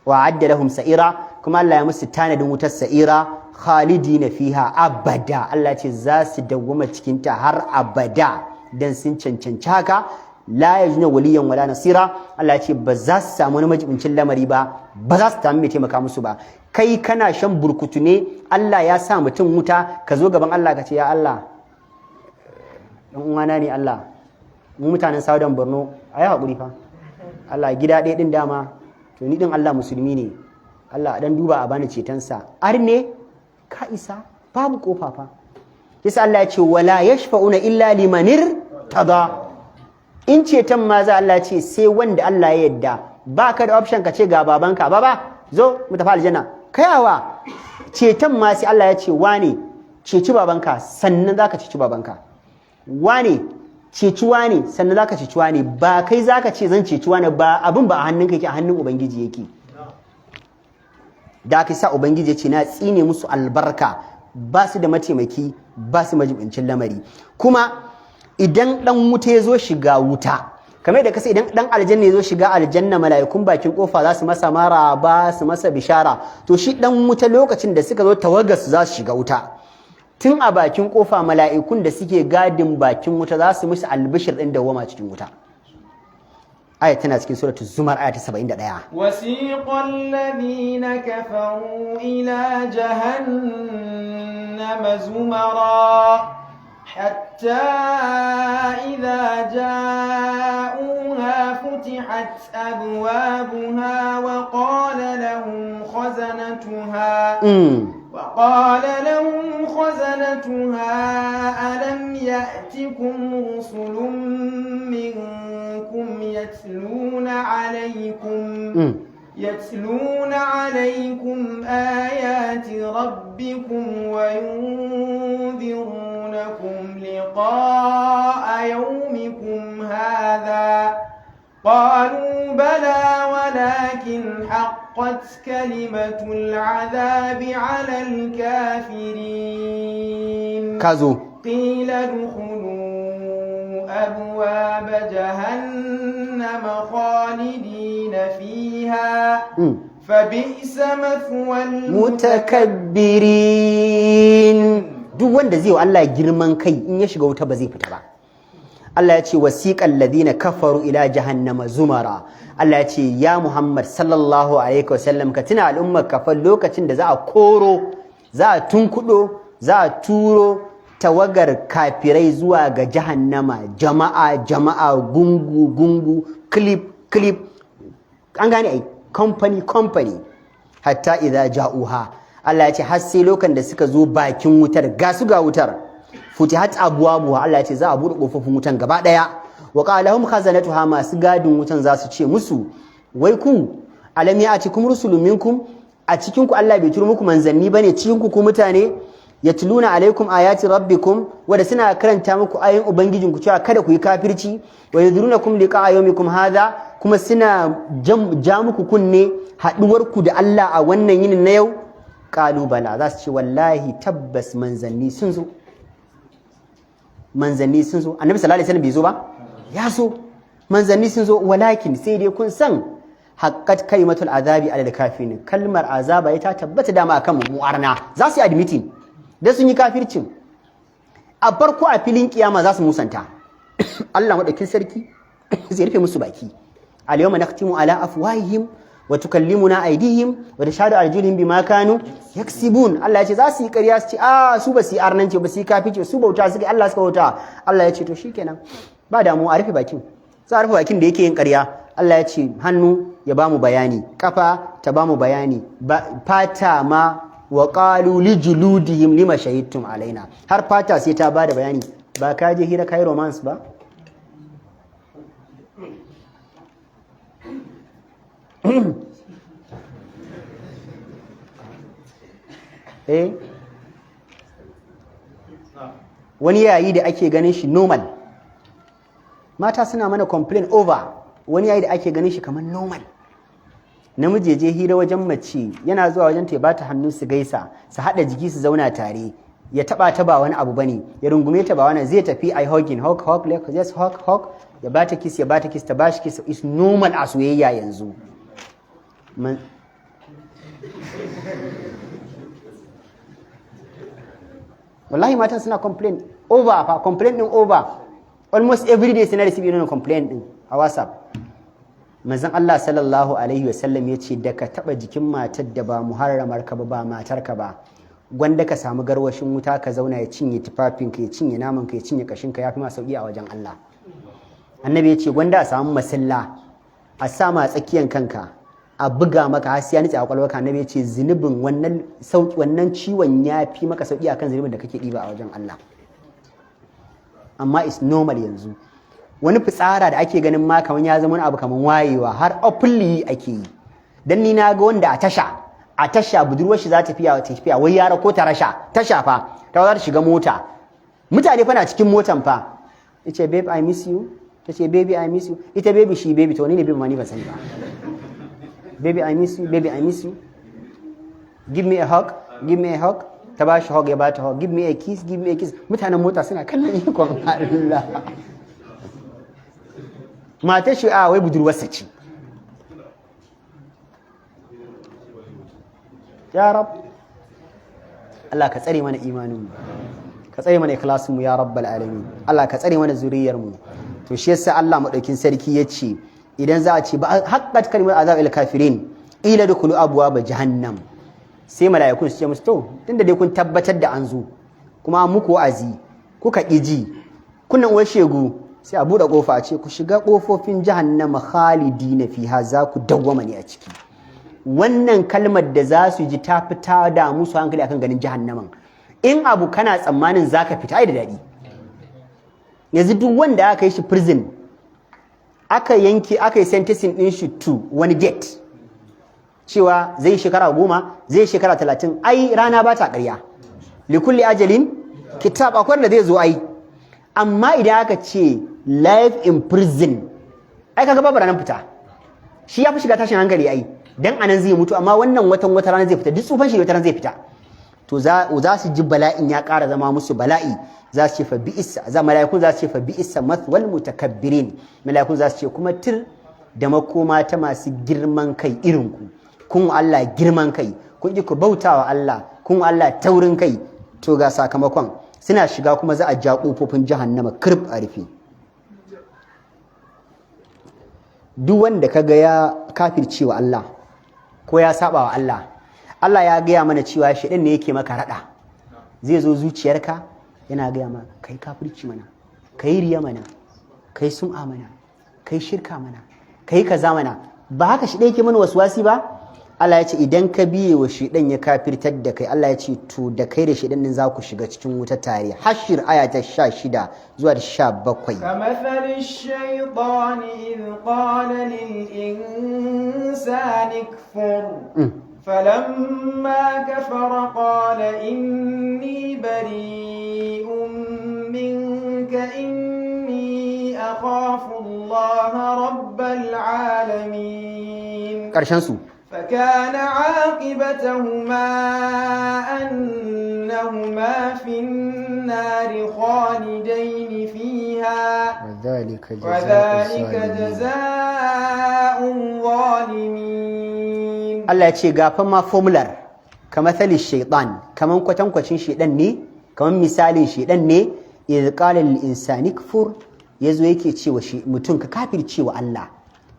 wa adda lahum sa'ira, kuma Allah ya musu tanadin wutar sa'ira, khalidina fiha abada. Allah ce za su dawwama cikin ta har abada dan sun cancanci haka. La yajuna waliyan wala nasira. Allah ce ba za su samu wani majibincin lamari ba, ba za su samu mai taimaka musu ba. Kai kana shan burkutu ne, Allah ya sa mutum wuta, ka zo gaban Allah ka ce ya Allah, dan uwana ne Allah, mu mutanen Saudan Borno ayi hakuri fa Allah, gida ɗaya din dama, to ni din Allah musulmi ne, Allah dan duba a bani cetonsa. Arne ka isa, babu kofa fa. Yasa Allah ya ce wala yashfa'una illa limanir tada. In ceton ma za Allah ce sai wanda Allah ya yadda. Baka da option ka ce ga babanka, baba zo mu tafi aljanna, kayawa. Ceton ma sai Allah ya ce wane ceci babanka sannan zaka ceci babanka, wane ceci wane sannan zaka ceci wane. Ba kai zaka ce zan ceci wane ba, abin ba a hannunka yake, a hannun ubangiji yake. Da aka sa ubangiji ce na tsine musu albarka, ba su da mataimaki, ba su majibincin lamari. Kuma idan dan wuta ya zo shiga wuta, kamar da kasa idan dan aljanna ya zo shiga aljanna, mala'ikun bakin kofa za su masa maraba, su masa bishara. To shi dan wuta lokacin da suka zo tawagas za su shiga wuta, tun a bakin kofa mala'ikun da suke gadin bakin wuta za su musu albishir din dawama cikin wuta. Aya tana cikin suratul Zumar aya ta 71. Wasiqal ladina kafaru ila jahannama zumara hatta idha ja'uha futihat abwabuha wa qala lahum khazanatuha alam ya'tikum rusulun minkum يتلون عليكم آيات ربكم وينذرونكم لقاء يومكم هذا قالوا بلى ولكن حقت كلمة العذاب على الكافرين كازو قيل ادخلوا أبواب جهنم خالدين فيها فبئس مثوى المتكبرين. duk wanda zai wa Allah girman kai in ya shiga wuta ba zai fita ba. Allah ya ce wasiqal ladina kafaru ila jahannama zumara. Allah ya ce ya Muhammad sallallahu alaihi wasallam ka tuna al'ummar kafan lokacin da za a koro, za a tunkudo, za a turo tawagar kafirai zuwa ga jahannama, jama'a, gungu, clip, an gane ai, company, hatta idza ja'uha. Allah ya ce har sai lokacin da suka zo bakin wutar, ga wutar, futihat abwabuha. Allah ya ce za a bude kofofin wutan gaba daya. Wa qala lahum khazanatuha, masu gadin wutan za su ce musu, wai ku alam ya'atikum rusulun minkum, a cikin ku Allah bai turo muku manzanni bane cikin ku mutane, yatluna alaikum ayati rabbikum, wanda suna karanta muku ayoyin ubangijinku cewa kada ku yi kafirci, wa yadhrunakum liqa'a yawmikum hadha, kuma suna ja muku kunne haduwar ku da Allah a wannan yinin na yau. Qalu bala, za su ce wallahi tabbas manzanni sun zo. Annabi sallallahu alaihi wasallam bai zo ba, ya so. Manzanni sun zo, walakin sai dai kun san haqqat kalimatul azabi alal kafirin, kalmar azaba ita tabbata dama akan mu arna. Za su yi admitting da sun yi kafircin a farko a filin kiyama, za su musanta. Allah madaukin sarki zai rufe musu baki. Al yawma nakhtimu ala afwahihim wa tukallimuna aydihim wa tashhadu arjuluhum bima kanu yaksibun. Allah ya ce za su yi ƙarya, su ce su ba su yi arnanci, ba su yi kafirci, su bauta suke, Allah suka bauta. Allah ya ce to shikenan, ba damu, a rufe bakin. Za a rufe bakin da yake yin ƙarya. Allah ya ce hannu ya bamu bayani, kafa ta bamu bayani, fata ma wa qalu li juludihim lima shahidtum alaina, har fata sai ta bada bayani. Ba ka je hira kai romance ba? Wani yayi da ake ganin shi normal, mata suna mana complain over wani yayi da ake ganin shi kamar normal. Namiji je hira wajen mace, yana zuwa wajen ta ya bata hannu su gaisa, su hada jiki su zauna tare, ya taba ta ba wani abu bane, ya rungume ta ba wani, zai tafi ai hugging, hug, just hug, ya bata kiss, ta bashi kiss. Is normal a soyayya yanzu. Wallahi matan suna complain over, complain din over. Almost every day suna receive irin complain din a WhatsApp. Manzon Allah sallallahu alaihi wasallam ya ce da ka taba jikin matar da ba muharramar ka ba matar ka ba, gwanda ka samu garwashin wuta ka zauna ya cinye tufafin ka, ya cinye naman ka, ya cinye kashin ka, yafi ma sauki a wajen Allah. Annabi ya ce gwanda a samu masalla a sama a tsakiyan kanka, a buga maka har sai ya nitse a kwalwarka. Annabi ya ce zunubin wannan ciwon ya fi maka sauki akan zunubin da kake diba a wajen Allah. Amma is normal yanzu. Wani fitsara da ake ganin ma kaman ya zama wani abu kaman wayewa, har openly ake yi. Dan ni na ga wanda a tasha budurwar shi za ta tafiya wai yara ko ta tasha fa ta za ta shiga mota, mutane fa na cikin motan fa, yace babe I miss you, tace baby I miss you, ita baby shi baby, to ni ne baby ma ni ban sani ba. Baby I miss you, give me a hug, ta ba shi hug, ya ba ta hug, give me a kiss. Mutanen mota suna kallon ikon Allah. Matar shi wai budurwarsa ce. Ya Rab, Allah ka tsare mana imaninmu, ka tsare mana ikhlasinmu ya Rabbal alamin. Allah ka tsare mana zuriyarmu. To shi yasa Allah madaukin sarki yace idan za a ce ba haqqat kalimar azab il kafirin ila dukulu abwaab jahannam, sai mala'ikun su ce musu to tunda dai kun tabbatar da an zo kuma muku wa'azi kuka ƙiji kunnan uwar shegu, sai a buɗe ƙofa a ce ku shiga ƙofofin jahannama khalidina fiha, za ku dawwama ne a ciki. Wannan kalmar da za su ji ta fita da musu hankali akan ganin jahannaman. In abu kana tsammanin zaka fita ai da daɗi. Yanzu duk wanda aka yi shi prison, aka yi sentencing din shi to wani date, cewa zai shekara 10, zai shekara 30, ai rana ba ta ƙarya. Likulli ajalin kitab, akwai da zai zo ai. Amma idan aka ce life in prison, ai kaga babu ranar fita. Shi ya fi shiga tashin hankali ai, dan anan zai mutu, amma wannan wata rana zai fita, duk tsufan shi wata rana zai fita. to za su ji bala'in ya ƙara zama musu bala'i, za su ce fa bi'issa, mala'ikun za su ce fa bi'issa mathwal mutakabbirin, mala'ikun za su ce kuma tir da makoma ta masu girman kai irin ku, kun Allah girman kai, kun ji ku bautawa Allah, kun Allah taurin kai, to ga sakamakon suna shiga kuma za a ja kofofin jahannama kirb a rufe. Duk wanda kaga ya kafircewa Allah ko ya saba wa Allah, Allah ya gaya mana cewa shedan ne yake maka rada, zai zo zuciyarka yana gaya ma kai kafirci mana, kai riya mana, kai sum'a mana, kai shirka mana, kai kaza mana. Ba haka shi yake mana waswasi ba? Allah ya ce idan ka biye wa shedan ya kafirtar da kai, Allah ya ce to da kai da shedan din za ku shiga cikin wuta tare. Hashir aya ta 16 zuwa 17. Kamathali shaytani idh qala lil insani kfur فلما كفر قال إني بريء منك إني أخاف الله رب العالمين. فكان عاقبتهما أنهما في النار خالدين فيها وذلك جزاء الظالمين. Allah ya ce gafan ma formular kamathali shaytan, kaman kwatankwacin shedan ne, kaman misalin shedan ne. idh qala lil insani kfur, yazo yake cewa mutum ka kafirce wa Allah,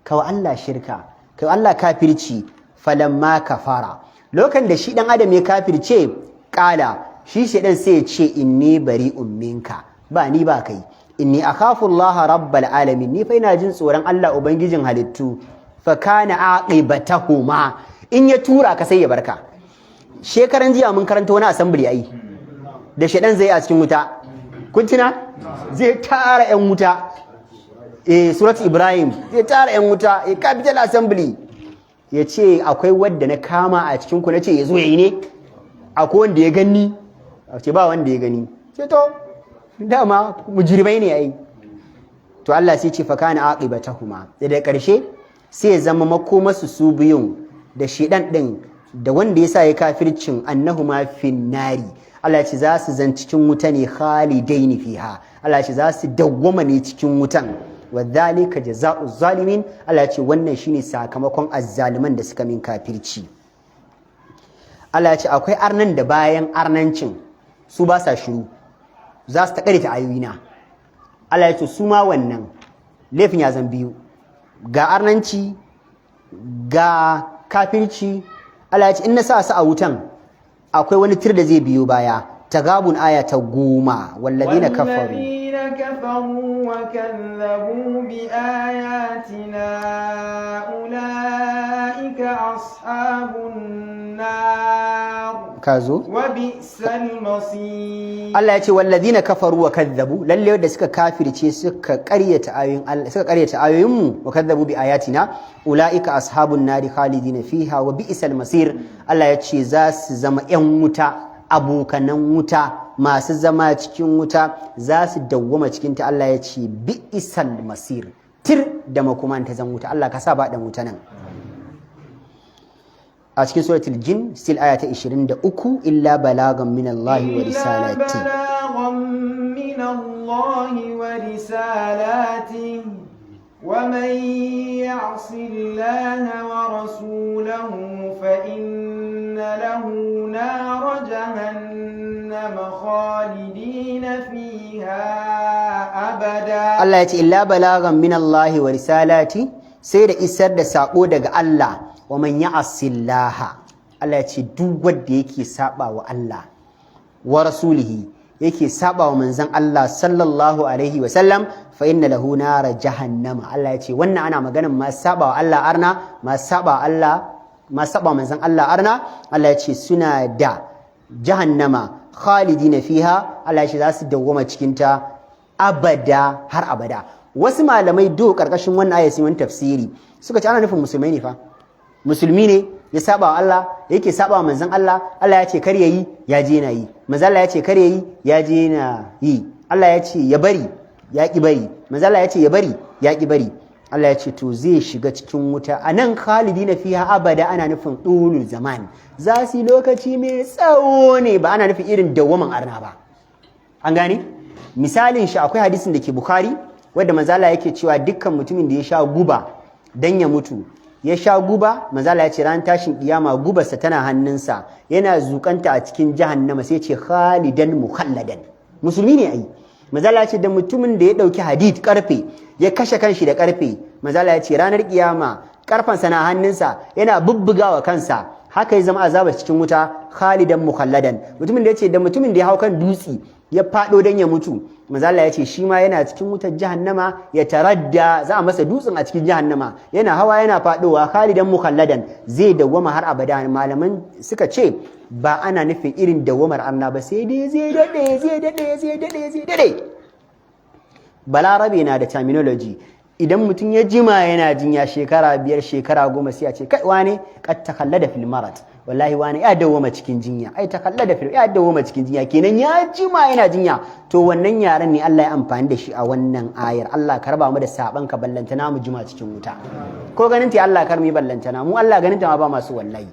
ka wa Allah shirka, ka wa Allah kafirci. Falamma kafara, lokacin da shi dan adam ya kafirce, kala shi shedan sai ya ce inni bari'un minka, ba ni ba kai, inni akhafu Allah rabbal alamin, ni fa ina jin tsoron Allah ubangijin halittu. Fa kana aqibatahuma, in ya tura ka sai ya barka. Shekaran jiya mun karanta wani assembly ai da shedan zai a cikin wuta, kun tuna? Zai tara yan wuta, surat Ibrahim zai tara yan wuta, capital assembly, ya ce akwai wadda na kama a cikin ku, na ce ya zo ya yi ne, akwai wanda ya gani, a ce ba wanda ya gani, ce to dama mujrimai ne ai. To Allah sai ce fa kana aqibatahuma, da karshe sai ya zama makomasu su biyun, da shedan din da wanda yasa ya kafircin, annahuma finnari, Allah ya ce za su zan cikin wuta ne khalidaini fiha, Allah ya ce za su dawwama ne cikin wutan. Wadhalika jazaa'u zalimin, Allah ya ce wannan shine sakamakon azzaliman da suka min kafirci. Allah ya ce akwai arnan da bayan arnancin su ba sa shiru, za su taƙarita ayoyina. Allah ya ce su ma wannan laifin ya zan biyu, ga arnanci ga kafirci. Allah ya ce in na sa su a wutan akwai wani tir da zai biyo baya. Tagabun aya ta 10, wallazina kafaru وكذبوا بآياتنا أولئك أصحاب النار وبئس المصير. Allah ya ce wallazina kafaru wa kadzabu, lalle wanda suka kafirce suka ƙaryata ayoyin Allah, suka ƙaryata ayoyin mu, wa kadzabu bi ayatina ulaika ashabun nari khalidina fiha wa bi'sal masir. Allah ya ce za su zama ƴan wuta, abokanan wuta, masu zama cikin wuta, za su dawwama cikin ta. Allah ya ce bi'sal masir, tir da makoman ta zan wuta. Allah ka sa ba dan wuta nan. A cikin suratul jin still aya ta 23, illa balagan min Allah wa risalati ومن يعص الله ورسوله فإن له نار جهنم خالدين فيها أبدا. الله يتي إلا بلاغا من الله ورسالاتي، سيد إسر دا ساقو دا الله. ومن يعص الله، الله يتي دو ود يكي سابا والله ورسوله yake saba wa manzon Allah sallallahu alaihi wa sallam, fa inna lahu nara jahannama. Allah ya ce wannan ana maganin ma saba wa Allah arna, ma saba manzon Allah arna. Allah ya ce suna da jahannama khalidina fiha, Allah ya ce za su dawwama cikin ta abada har abada. Wasu malamai do karkashin wannan ayati sun tafsiri suka ce ana nufin musulmai ne fa, musulmi ne ya saba wa Allah, yake saba wa manzon Allah. Allah ya ce kar yayi, ya je yana yi. Manzon Allah ya ce kar yayi, ya je yana yi. Allah ya ce ya bari, ya ki bari. Manzon Allah ya ce ya bari, ya ki bari. Allah ya ce to zai shiga cikin wuta anan khalidina fiha abada ana nufin dulul zaman za su yi lokaci mai tsawo ne ba ana nufin irin dawwaman arna ba an gane misalin shi akwai hadisin da ke Bukhari wanda manzo Allah yake cewa dukkan mutumin da ya sha guba dan ya mutu ya sha guba manzo Allah ya ce ran tashin kiyama gubarsa tana hannunsa yana zukanta a cikin jahannama sai ya ce khalidan mukhalladan musulmi ne ai manzo Allah ya ce da mutumin da ya dauki hadid karfe ya kashe kanshi da karfe manzo Allah ya ce ranar kiyama karfansa na hannunsa yana bubbugawa kansa haka ya zama azaba cikin wuta khalidan mukhalladan mutumin da ya ce da mutumin da ya hau kan dutsi ya fado dan ya mutu manzo Allah ya ce shi ma yana cikin wutar jahannama ya taradda za a masa dutsen a cikin jahannama yana hawa yana fadowa khalidan mukhalladan zai dawwama har abada malaman suka ce ba ana nufin irin dawwamar arna ba sai dai zai dade balarabe na da terminology idan mutum ya jima yana jinya shekara 5 shekara 10 sai a ce kai wane kad takallada fil marad wallahi wane ya dawoma cikin jinya ai takallada fil ya dawoma cikin jinya kenan ya jima yana jinya to wannan yaran ne Allah ya amfani da shi a wannan ayar Allah ka raba mu da saban ka ballantana mu jima cikin wuta ko ganin ta Allah kar mu ballantana mu Allah ganin ta ma ba masu wallahi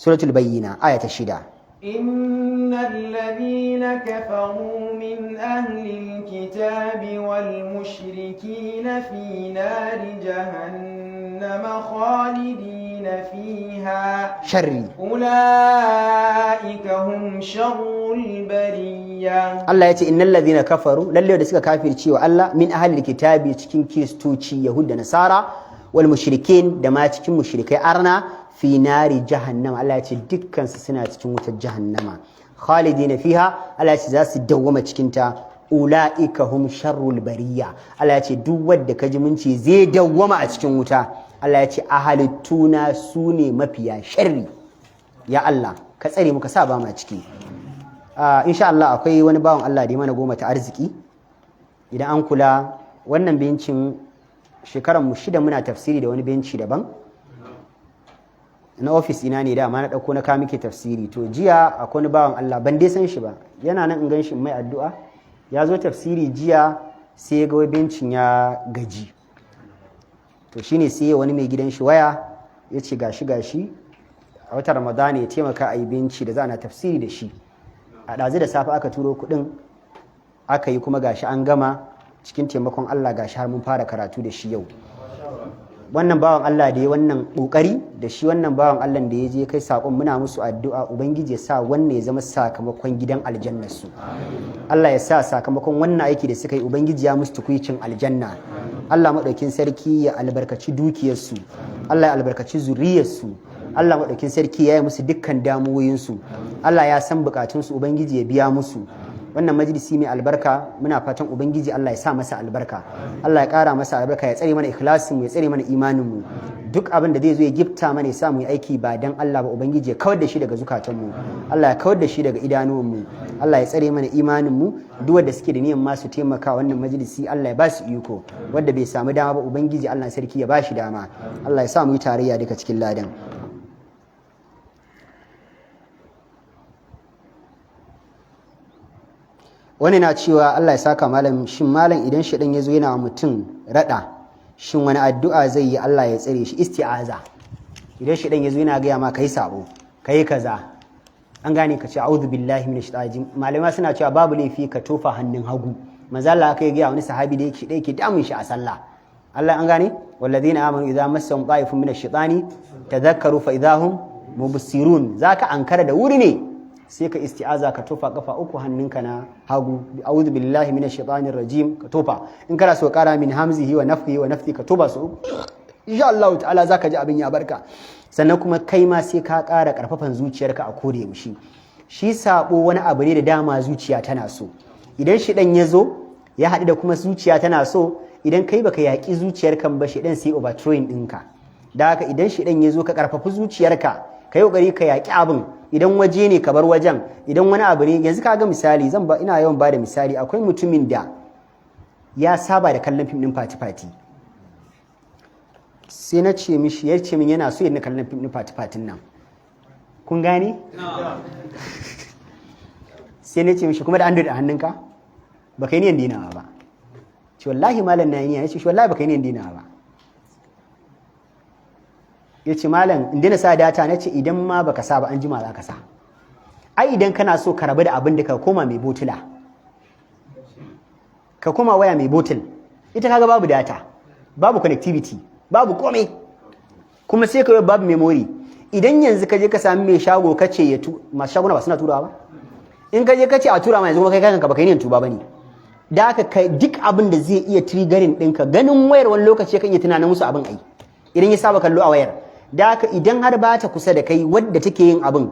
suratul bayyina aya ta 6 إن الذين كفروا من أهل الكتاب والمشركين في نار جهنم خالدين فيها شر أولئك هم شر البرية الله يتي إن الذين كفروا للي ودسك كافر تشيو الله من أهل الكتاب تشكين كيستوشي يهود نصارى والمشركين دما تشكين مشركي أرنا fi nari jahannama Allah ya ce dukkan su suna cikin wutar jahannama khalidina fiha Allah ya ce za su dawwama cikin ta ulaika hum sharrul bariya Allah ya ce duk wanda kaji mun ce zai dawwama a cikin wuta Allah ya ce ahalittuna sune mafiya sharri ya Allah ka tsare muka sa ba ma ciki insha Allah akwai wani bawan Allah da ya mana goma ta arziki idan an kula wannan bencin shekaran mu 6 muna tafsiri da wani benci daban na ofis ina ne dama na dauko na kawo muke tafsiri to jiya akwai wani bawan Allah ban dai san shi ba yana nan in gan shi mai addu'a ya zo tafsiri jiya sai ya ga bencin ya gaji to shine sai wani mai gidan shi waya ya ce gashi a watan Ramadan ya taimaka a yi benci da za na tafsiri da shi a ɗazu da safe aka turo kuɗin aka yi kuma gashi an gama cikin taimakon Allah gashi har mun fara karatu da shi yau wannan bawan Allah da ya wannan kokari da shi wannan bawan Allah da ya je kai sakon muna musu addu'a ubangiji ya sa wannan ya zama sakamakon gidan aljannar su Allah ya sa sakamakon wannan aiki da suka yi ubangiji ya musu tukuicin aljanna Allah madaukin sarki ya albarkaci dukiyar su Allah ya albarkaci zuriyar su Allah madaukin sarki ya yi musu dukkan damuwoyin su Allah ya san bukatun su ubangiji ya biya musu wannan majalisi mai albarka muna fatan ubangiji Allah ya sa masa albarka Allah ya kara masa albarka ya tsare mana ikhlasin mu ya tsare mana imanin mu duk abin da zai zo ya gifta mana ya sa mu yi aiki ba dan Allah ba ubangiji ya kawar da shi daga zukatan mu Allah ya kawar da shi daga idanuwan mu Allah ya tsare mana imanin mu duk wanda suke da niyyar ma su taimaka wannan majalisi Allah ya ba su iko wanda bai samu dama ba ubangiji Allah sarki ya ba shi dama Allah ya sa mu yi tarayya duka cikin ladan wani na cewa Allah ya saka malam shin malam idan shedan yazo yana mutum rada shin wani addu'a zai yi Allah ya tsare shi isti'aza idan shedan yazo yana ga ma kai sabo kai kaza an gane ka ce a'udhu billahi minash shaitanir malama suna cewa babu laifi ka tofa hannun hagu manzo Allah kai ga wani sahabi da yake damun shi a sallah Allah an gane walladheena amanu idza massahum ta'ifun minash shaitani tadhakkaru fa idahum mubsirun zaka ankara da wuri ne sai ka isti'aza ka tofa kafa uku hannunka na hagu a'udhu billahi minash shaitanir rajim ka tofa in kana so kara min hamzihi wa nafthihi wa nafthi ka toba su insha Allah ta'ala zaka ji abin ya barka sannan kuma kai ma sai ka kara karfafan zuciyarka a koda yaushe shi sabo wani abu ne da dama zuciya tana so idan shi dan yazo ya haɗu da kuma zuciya tana so idan kai baka yaki zuciyarka ba shi dan sai overthrowing ɗinka da haka idan shi dan yazo ka karfafi zuciyarka kai kokari ka yaki abin idan waje ne ka bar wajen idan wani abu ne yanzu kaga misali ina yawan bada misali akwai mutumin da ya saba da kallon fim din fati-fati sai na ce mishi ya ce min yana so yana kallon fim din fati-fatin nan kun gane? sai na ce mishi kuma da an da hannunka ba kai niyan dinawa ba ce wallahi malam na yi niyya. Ya ce shi wallahi baka yi niyan dina ba. Ya ce malam in dina sa data. Na ce idan ma baka sa ba an jima za ka sa. Ai idan kana so ka rabu da abin da ka koma mai botula, ka koma waya mai botul, ita kaga babu data, babu connectivity, babu komai, kuma sai ka yi babu memory. Idan yanzu ka je ka sami mai shago ka ce masu shaguna ba suna turawa ba, in ka je ka ce a tura ma yanzu kuma kai kanka baka yi niyan tuba bane. Da haka kai duk abin da zai iya triggering ɗinka, ganin wayar wani lokaci kan iya tunanin musu abin ai idan ya saba kallo a wayar. Da haka idan har ba ta kusa da kai wadda take yin abin,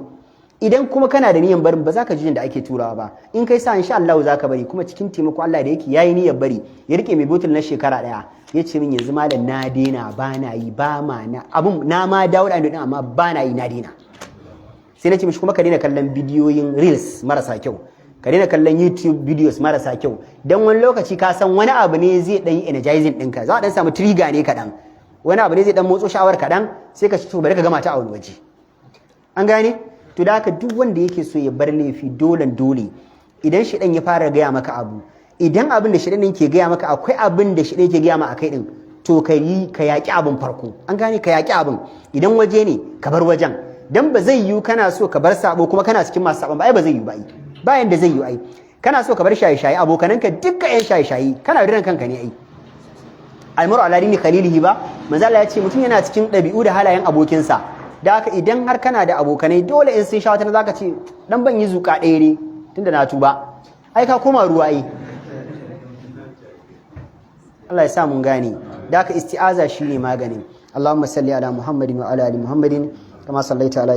idan kuma kana da niyan barin ba za ka ji da ake turawa ba, in kai sa insha Allah za ka bari, kuma cikin taimako Allah da yake yayi niyyar bari, ya rike mai botul na shekara daya, ya ce min yanzu malam na daina, ba na yi, ba ma na abun, na ma dawo da din amma ba na yi, na daina. Sai na ce mishi kuma ka daina kallon bidiyoyin reels marasa kyau, ka daina kallon YouTube videos marasa kyau, dan wani lokaci ka san wani abu ne zai dan yi energizing ɗinka, za a dan samu trigger ne kaɗan, wani abu ne zai dan motso sha'awar kaɗan, sai ka ci to bari ka gama ta a wani waje. An gane? To da haka duk wanda yake so ya bar laifi dole idan shedan ya fara gaya maka abu, idan abin da shedan ke gaya maka akwai abin da shedan ke gaya maka akai din, to ka yaki abin farko. An gane? Ka yaki abin. Idan waje ne ka bar wajen, dan ba zai yiwu kana so ka bar sabo kuma kana cikin masu sabon ba, ai ba zai yiwu ba ai, bayan da zai yiwu ai. Kana so ka bar shaye-shaye, abokananka dukkan yan shaye-shaye, kana riran kanka ne ai. Almaru ala dini khalilihi ba, manzo Allah ya ce mutum yana cikin ɗabi'u da halayen abokinsa. Da haka idan har kana da abokanai dole in sun sha wata zaka ce dan ban yi zuka ɗaya ne tunda na tuba, ai ka koma ruwa ai. Allah ya sa mun gane. Da haka isti'aza shine maganin. Allahumma salli ala Muhammadin wa ala ali Muhammadin kama sallaita ala